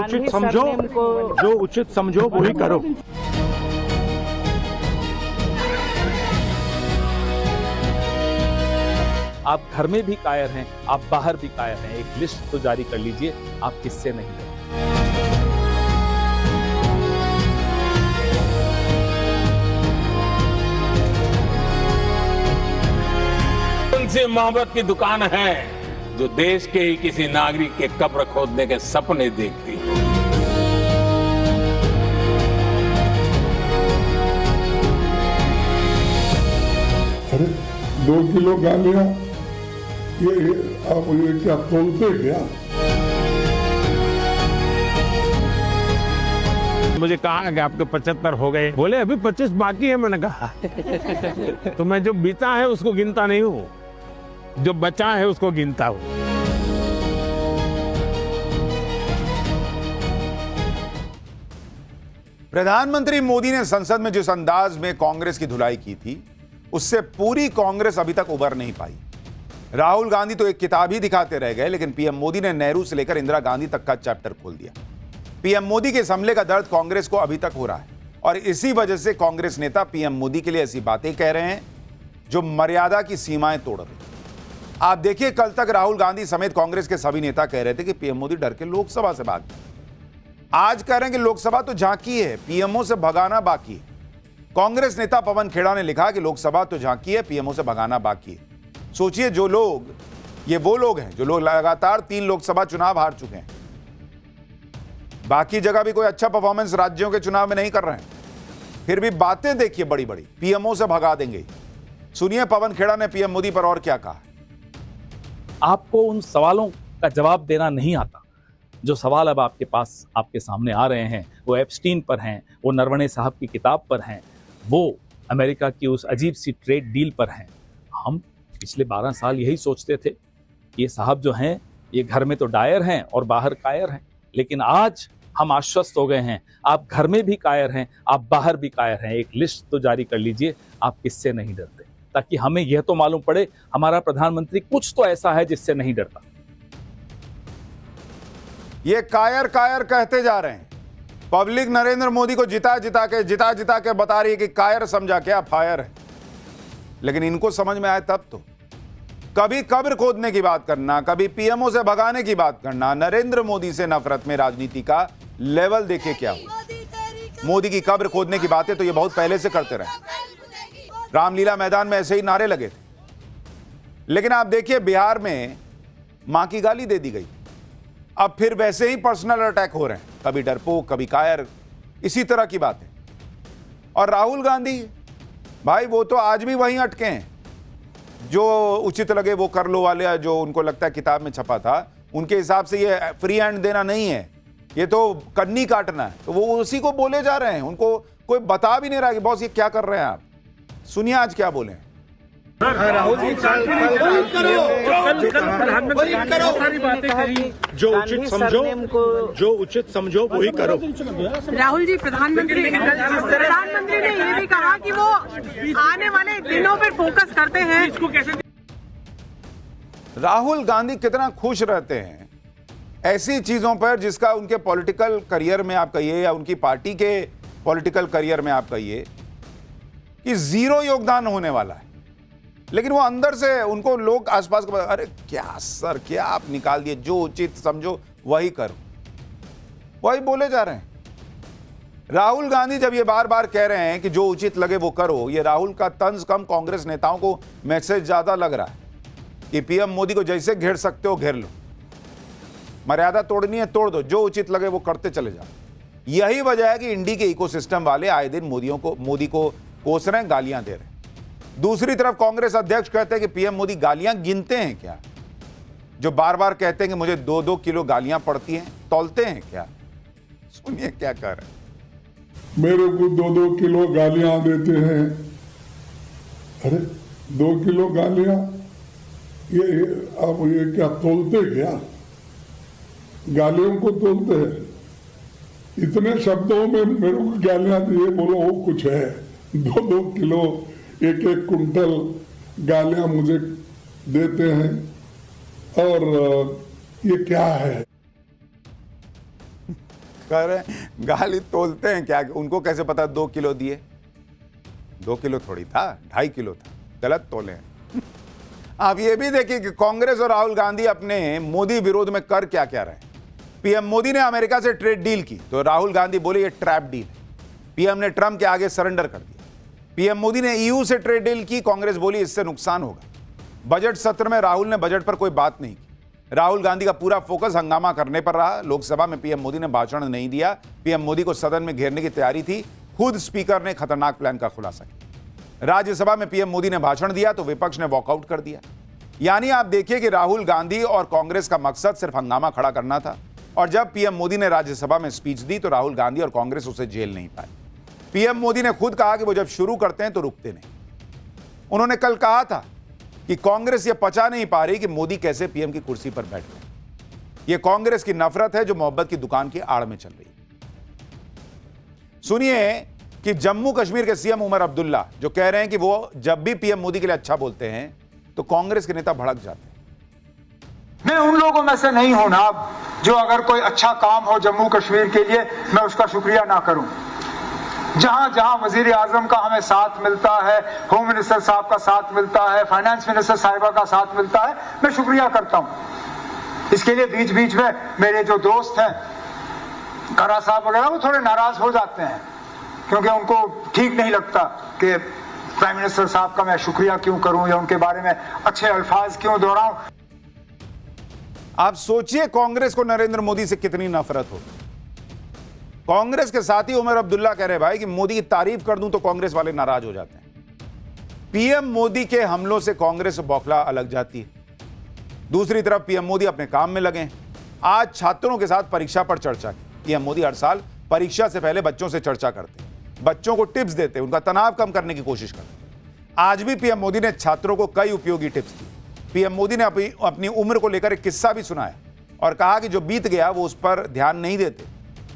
उचित समझो, जो उचित समझो वही करो। आप घर में भी कायर हैं, आप बाहर भी कायर हैं। एक लिस्ट तो जारी कर लीजिए, आप किससे नहीं हैं। कौन सी मोहब्बत की दुकान है जो देश के ही किसी नागरिक के कब्र खोदने के सपने देखती है? अरे 2 किलो गालियां ये आप ये क्या तोलते क्या? मुझे कहा कि आपके 75 हो गए, बोले अभी 25 बाकी है। मैंने कहा तो मैं जो बीता है उसको गिनता नहीं हूँ, जो बचा है उसको गिनता हूँ। प्रधानमंत्री मोदी ने संसद में जिस अंदाज में कांग्रेस की धुलाई की थी, उससे पूरी कांग्रेस अभी तक उबर नहीं पाई। राहुल गांधी तो एक किताब ही दिखाते रह गए, लेकिन पीएम मोदी ने नेहरू से लेकर इंदिरा गांधी तक का चैप्टर खोल दिया। पीएम मोदी के इस हमले का दर्द कांग्रेस को अभी तक हो रहा है और इसी वजह से कांग्रेस नेता पीएम मोदी के लिए ऐसी बातें कह रहे हैं जो मर्यादा की सीमाएं तोड़ रही। आप देखिए, कल तक राहुल गांधी समेत कांग्रेस के सभी नेता कह रहे थे कि पीएम मोदी डर के लोकसभा से भाग गए। आज कह रहे हैं कि लोकसभा तो झांकी है, पीएमओ से भगाना बाकी है। कांग्रेस नेता पवन खेड़ा ने लिखा कि लोकसभा तो झांकी है, पीएमओ से भगाना बाकी है। सोचिए, जो लोग, ये वो लोग हैं जो लोग लगातार 3 लोकसभा चुनाव हार चुके हैं, बाकी जगह भी कोई अच्छा परफॉर्मेंस राज्यों के चुनाव में नहीं कर रहे हैं, फिर भी बातें देखिए बड़ी बड़ी, पीएमओ से भगा देंगे। सुनिए पवन खेड़ा ने पीएम मोदी पर और क्या कहा। आपको उन सवालों का जवाब देना नहीं आता। जो सवाल अब आपके पास, आपके सामने आ रहे हैं, वो एप्स्टीन पर हैं, वो नरवणे साहब की किताब पर हैं, वो अमेरिका की उस अजीब सी ट्रेड डील पर हैं। हम पिछले 12 साल यही सोचते थे, ये साहब जो हैं ये घर में तो डायर हैं और बाहर कायर हैं, लेकिन आज हम आश्वस्त हो गए हैं, आप घर में भी कायर हैं, आप बाहर भी कायर हैं। एक लिस्ट तो जारी कर लीजिए, आप किससे नहीं डरते, ताकि हमें यह तो मालूम पड़े हमारा प्रधानमंत्री कुछ तो ऐसा है जिससे नहीं डरता। ये कायर कायर कहते जा रहे हैं। पब्लिक नरेंद्र मोदी को जिता जिता के बता रही है कि कायर समझा क्या फायर है, लेकिन इनको समझ में आए तब तो। कभी कब्र खोदने की बात करना, कभी पीएमओ से भगाने की बात करना, नरेंद्र मोदी से नफरत में राजनीति का लेवल देखिए क्या हुआ। मोदी की कब्र खोदने की बातें तो ये बहुत पहले से करते रहे। रामलीला मैदान में ऐसे ही नारे लगे थे, लेकिन आप देखिए बिहार में मां की गाली दे दी गई। अब फिर वैसे ही पर्सनल अटैक हो रहे हैं, कभी डरपोक, कभी कायर, इसी तरह की बातें। और राहुल गांधी भाई, वो तो आज भी वहीं अटके हैं। जो उचित लगे वो कर लो वाले, जो उनको लगता है किताब में छपा था, उनके हिसाब से ये फ्री हैंड देना नहीं है, ये तो कन्नी काटना है। तो वो उसी को बोले जा रहे हैं, उनको कोई बता भी नहीं रहा कि बॉस ये क्या कर रहे हैं आप। सुनिए आज क्या बोले। राहुल जी, सारी बातें कही, जो उचित समझो, जो उचित समझो वही करो। राहुल जी, प्रधानमंत्री ने ये भी कहा कि वो आने वाले दिनों पर फोकस करते हैं। इसको कैसे? राहुल गांधी कितना खुश रहते हैं ऐसी चीजों पर जिसका उनके पॉलिटिकल करियर में आप कहिए या उनकी पार्टी के पॉलिटिकल करियर में आप कहिए कि 0 योगदान होने वाला है, लेकिन वो अंदर से उनको लोग आसपास को, अरे क्या सर, क्या आप निकाल दिए, जो उचित समझो वही करो, वही बोले जा रहे हैं। राहुल गांधी जब ये बार बार कह रहे हैं कि जो उचित लगे वो करो, ये राहुल का तंज कम कांग्रेस नेताओं को मैसेज ज्यादा लग रहा है कि पीएम मोदी को जैसे घेर सकते हो घेर लो, मर्यादा तोड़नी है तोड़ दो, जो उचित लगे वो करते चले जाओ। यही वजह है कि इंडी के इकोसिस्टम वाले आए दिन मोदी को कोस रहे हैं, गालियां दे रहे हैं। दूसरी तरफ कांग्रेस अध्यक्ष कहते हैं कि पीएम मोदी गालियां गिनते हैं क्या, जो बार बार कहते हैं कि मुझे 2-2 किलो गालियां पड़ती हैं, तौलते हैं क्या। सुनिए क्या कह रहे हैं। मेरे को 2-2 किलो गालियां देते हैं। अरे 2 किलो गालियां ये आप ये क्या तोलते क्या? गालियों को तोलते हैं? इतने शब्दों में मेरे को गालियां दिए, बोलो वो कुछ है। 2-2 किलो 1-1 कुंटल गालियां मुझे देते हैं और ये क्या है? कह रहे हैं गाली तोलते हैं क्या? उनको कैसे पता 2 किलो दिए? 2 किलो थोड़ी था, 2.5 किलो था, गलत तोले हैं। आप ये भी देखिए कि कांग्रेस और राहुल गांधी अपने मोदी विरोध में कर क्या क्या रहे हैं। पीएम मोदी ने अमेरिका से ट्रेड डील की तो राहुल गांधी बोले ये ट्रैप डील है। पीएम ने ट्रंप के आगे सरेंडर कर दिया। पीएम मोदी ने ईयू से ट्रेड डील की, कांग्रेस बोली इससे नुकसान होगा। बजट सत्र में राहुल ने बजट पर कोई बात नहीं की। राहुल गांधी का पूरा फोकस हंगामा करने पर रहा। लोकसभा में पीएम मोदी ने भाषण नहीं दिया। पीएम मोदी को सदन में घेरने की तैयारी थी। खुद स्पीकर ने खतरनाक प्लान का खुलासा किया। राज्यसभा में पीएम मोदी ने भाषण दिया तो विपक्ष ने वॉकआउट कर दिया। यानी आप देखिए कि राहुल गांधी और कांग्रेस का मकसद सिर्फ हंगामा खड़ा करना था। और जब पीएम मोदी ने राज्यसभा में स्पीच दी तो राहुल गांधी और कांग्रेस उसे झेल नहीं पाए। पीएम मोदी ने खुद कहा कि वो जब शुरू करते हैं तो रुकते नहीं। उन्होंने कल कहा था कि कांग्रेस ये पचा नहीं पा रही कि मोदी कैसे पीएम की कुर्सी पर बैठ गए। ये कांग्रेस की नफरत है जो मोहब्बत की दुकान की आड़ में चल रही है। सुनिए कि जम्मू कश्मीर के सीएम उमर अब्दुल्ला जो कह रहे हैं कि वो जब भी पीएम मोदी के लिए अच्छा बोलते हैं तो कांग्रेस के नेता भड़क जाते हैं। मैं उन लोगों में से नहीं हूं ना जो अगर कोई अच्छा काम हो जम्मू कश्मीर के लिए मैं उसका शुक्रिया ना करूं। जहां जहां वजीर आजम का हमें साथ मिलता है, होम मिनिस्टर साहब का साथ मिलता है, फाइनेंस मिनिस्टर साहिबा का साथ मिलता है, मैं शुक्रिया करता हूं। इसके लिए बीच बीच में मेरे जो दोस्त हैं खरा साहब वगैरह वो थोड़े नाराज हो जाते हैं क्योंकि उनको ठीक नहीं लगता कि प्राइम मिनिस्टर साहब का मैं शुक्रिया क्यों करूं या उनके बारे में अच्छे अल्फाज क्यों दोहराऊं। आप सोचिए कांग्रेस को नरेंद्र मोदी से कितनी नफरत हो। कांग्रेस के साथी उमर अब्दुल्ला कह रहे भाई कि मोदी की तारीफ कर दूं तो कांग्रेस वाले नाराज हो जाते हैं। पीएम मोदी के हमलों से कांग्रेस बौखला अलग जाती है। दूसरी तरफ पीएम मोदी अपने काम में लगे हैं। आज छात्रों के साथ परीक्षा पर चर्चा की। पीएम मोदी हर साल परीक्षा से पहले बच्चों से चर्चा करते हैं, बच्चों को टिप्स देते हैं, उनका तनाव कम करने की कोशिश करते हैं। आज भी पीएम मोदी ने छात्रों को कई उपयोगी टिप्स दी। पीएम मोदी ने अपनी उम्र को लेकर एक किस्सा भी सुनाया और कहा कि जो बीत गया वो उस पर ध्यान नहीं देते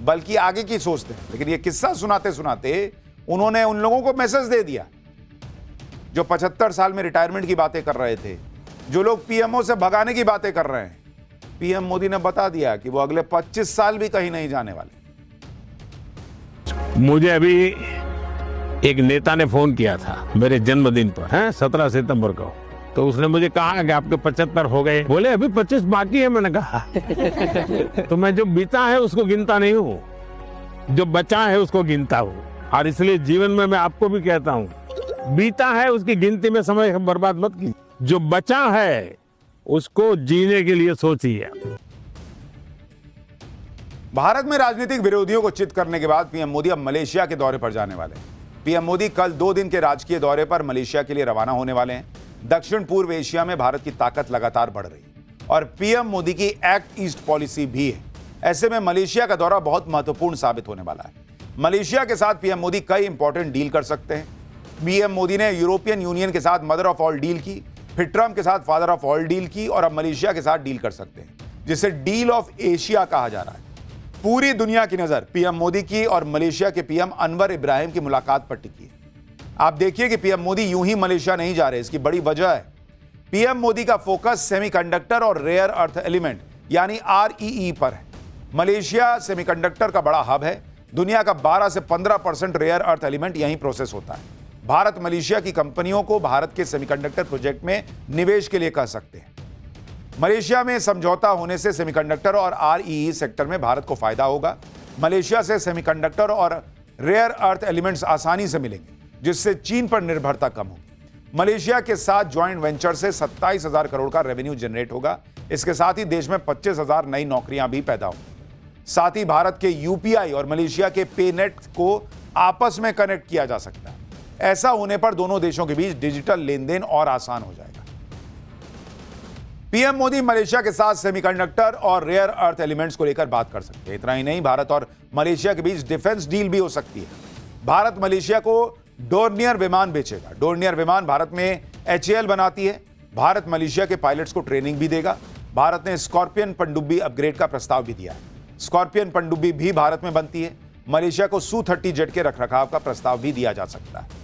बल्कि आगे की सोचते हैं। लेकिन ये किस्सा सुनाते सुनाते उन्होंने उन लोगों को मैसेज दे दिया जो 75 साल में रिटायरमेंट की बातें कर रहे थे, जो लोग पीएमओ से भगाने की बातें कर रहे हैं। पीएम मोदी ने बता दिया कि वो अगले 25 साल भी कहीं नहीं जाने वाले। मुझे अभी एक नेता ने फोन किया था मेरे जन्मदिन पर 17 सितंबर को। तो उसने मुझे कहा कि आपके 75 हो गए। बोले अभी 25 बाकी है। मैंने कहा तो मैं जो बीता है उसको गिनता नहीं हूँ, जो बचा है उसको गिनता हूँ। और इसलिए जीवन में मैं आपको भी कहता हूँ, बीता है उसकी गिनती में समय बर्बाद मत कीजिए, जो बचा है उसको जीने के लिए सोचिए। भारत में राजनीतिक विरोधियों को चित करने के बाद पीएम मोदी अब मलेशिया के दौरे पर जाने वाले हैं। पीएम मोदी कल 2 दिन के राजकीय दौरे पर मलेशिया के लिए रवाना होने वाले हैं। दक्षिण पूर्व एशिया में भारत की ताकत लगातार बढ़ रही है और पीएम मोदी की एक्ट ईस्ट पॉलिसी भी है। ऐसे में मलेशिया का दौरा बहुत महत्वपूर्ण साबित होने वाला है। मलेशिया के साथ पीएम मोदी कई इंपॉर्टेंट डील कर सकते हैं। पीएम मोदी ने यूरोपियन यूनियन के साथ मदर ऑफ ऑल डील की, फिर ट्रंप के साथ फादर ऑफ ऑल डील की और अब मलेशिया के साथ डील कर सकते हैं, जिसे डील ऑफ एशिया कहा जा रहा है। पूरी दुनिया की नजर पीएम मोदी की और मलेशिया के पीएम अनवर इब्राहिम की मुलाकात पर टिकी है। आप देखिए कि पीएम मोदी यूं ही मलेशिया नहीं जा रहे, इसकी बड़ी वजह है पीएम मोदी का फोकस सेमीकंडक्टर और रेयर अर्थ एलिमेंट यानी REE पर है। मलेशिया सेमीकंडक्टर का बड़ा हब है। दुनिया का 12 से 15% रेयर अर्थ एलिमेंट यहीं प्रोसेस होता है। भारत मलेशिया की कंपनियों को भारत के सेमीकंडक्टर प्रोजेक्ट में निवेश के लिए कह सकते हैं। मलेशिया में समझौता होने से सेमीकंडक्टर और REE सेक्टर में भारत को फायदा होगा। मलेशिया से सेमीकंडक्टर और रेयर अर्थ एलिमेंट्स आसानी से मिलेंगे, जिससे चीन पर निर्भरता कम होगी। मलेशिया के साथ ज्वाइंट वेंचर से 27,000 करोड़ का रेवेन्यू जनरेट होगा। इसके साथ ही देश में 25,000 नई नौकरियां भी पैदा होंगी। साथ ही भारत के UPI और मलेशिया के पेनेट को आपस में कनेक्ट किया जा सकता है। ऐसा होने पर दोनों देशों के बीच डिजिटल लेन देन और आसान हो जाएगा। पीएम मोदी मलेशिया के साथ सेमीकंडक्टर और रेयर अर्थ एलिमेंट्स को लेकर बात कर सकते हैं। इतना ही नहीं, भारत और मलेशिया के बीच डिफेंस डील भी हो सकती है। भारत मलेशिया को डोर्नियर विमान बेचेगा। डोर्नियर विमान भारत में HAL बनाती है। भारत मलेशिया के पायलट्स को ट्रेनिंग भी देगा। भारत ने स्कॉर्पियन पनडुब्बी अपग्रेड का प्रस्ताव भी दिया है। स्कॉर्पियन पनडुब्बी भी भारत में बनती है। मलेशिया को Su-30 जेट के रखरखाव का प्रस्ताव भी दिया जा सकता है।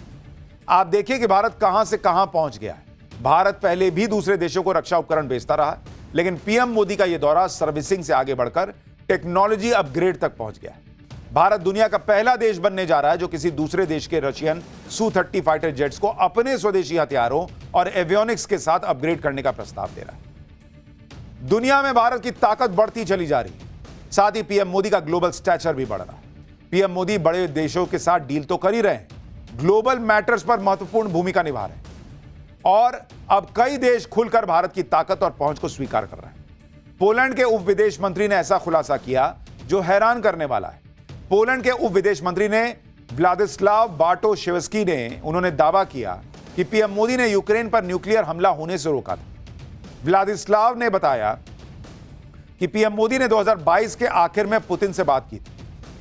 आप देखिए कि भारत कहां से कहां पहुंच गया है। भारत पहले भी दूसरे देशों को रक्षा उपकरण बेचता रहा, लेकिन पीएम मोदी का यह दौरा सर्विसिंग से आगे बढ़कर टेक्नोलॉजी अपग्रेड तक पहुंच गया है। भारत दुनिया का पहला देश बनने जा रहा है जो किसी दूसरे देश के रशियन Su-30 फाइटर जेट्स को अपने स्वदेशी हथियारों और एवियोनिक्स के साथ अपग्रेड करने का प्रस्ताव दे रहा है। दुनिया में भारत की ताकत बढ़ती चली जा रही है, साथ ही पीएम मोदी का ग्लोबल स्टैचर भी बढ़ रहा है। पीएम मोदी बड़े देशों के साथ डील तो कर ही रहे हैं, ग्लोबल मैटर्स पर महत्वपूर्ण भूमिका निभा रहे हैं और अब कई देश खुलकर भारत की ताकत और पहुंच को स्वीकार कर रहे हैं। पोलैंड के उप विदेश मंत्री ने ऐसा खुलासा किया जो हैरान करने वाला है। पोलैंड के उप विदेश मंत्री ने व्लादिस्लाव बार्टोशेव्स्की ने उन्होंने दावा किया कि पीएम मोदी ने यूक्रेन पर न्यूक्लियर हमला होने से रोका था। व्लादिस्लाव ने बताया कि पीएम मोदी ने 2022 के आखिर में पुतिन से बात की थी।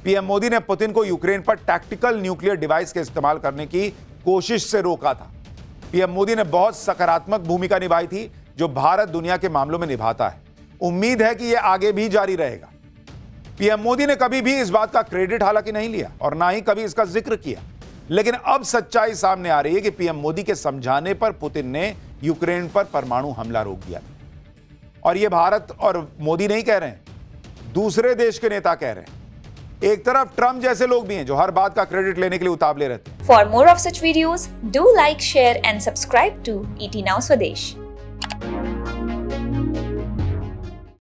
पीएम मोदी ने पुतिन को यूक्रेन पर टैक्टिकल न्यूक्लियर डिवाइस के इस्तेमाल करने की कोशिश से रोका था। पीएम मोदी ने बहुत सकारात्मक भूमिका निभाई थी जो भारत दुनिया के मामलों में निभाता है। उम्मीद है कि यह आगे भी जारी रहेगा। पीएम मोदी ने कभी भी इस बात का क्रेडिट हालांकि नहीं लिया और ना ही कभी इसका जिक्र किया, लेकिन अब सच्चाई सामने आ रही है कि पीएम मोदी के समझाने पर पुतिन ने यूक्रेन पर परमाणु हमला रोक दिया। और यह भारत और मोदी नहीं कह रहे हैं, दूसरे देश के नेता कह रहे हैं। एक तरफ ट्रंप जैसे लोग भी हैं जो हर बात का क्रेडिट लेने के लिए उतावले रहते हैं। For more of such videos, do like, share and subscribe to ET Now Swadesh.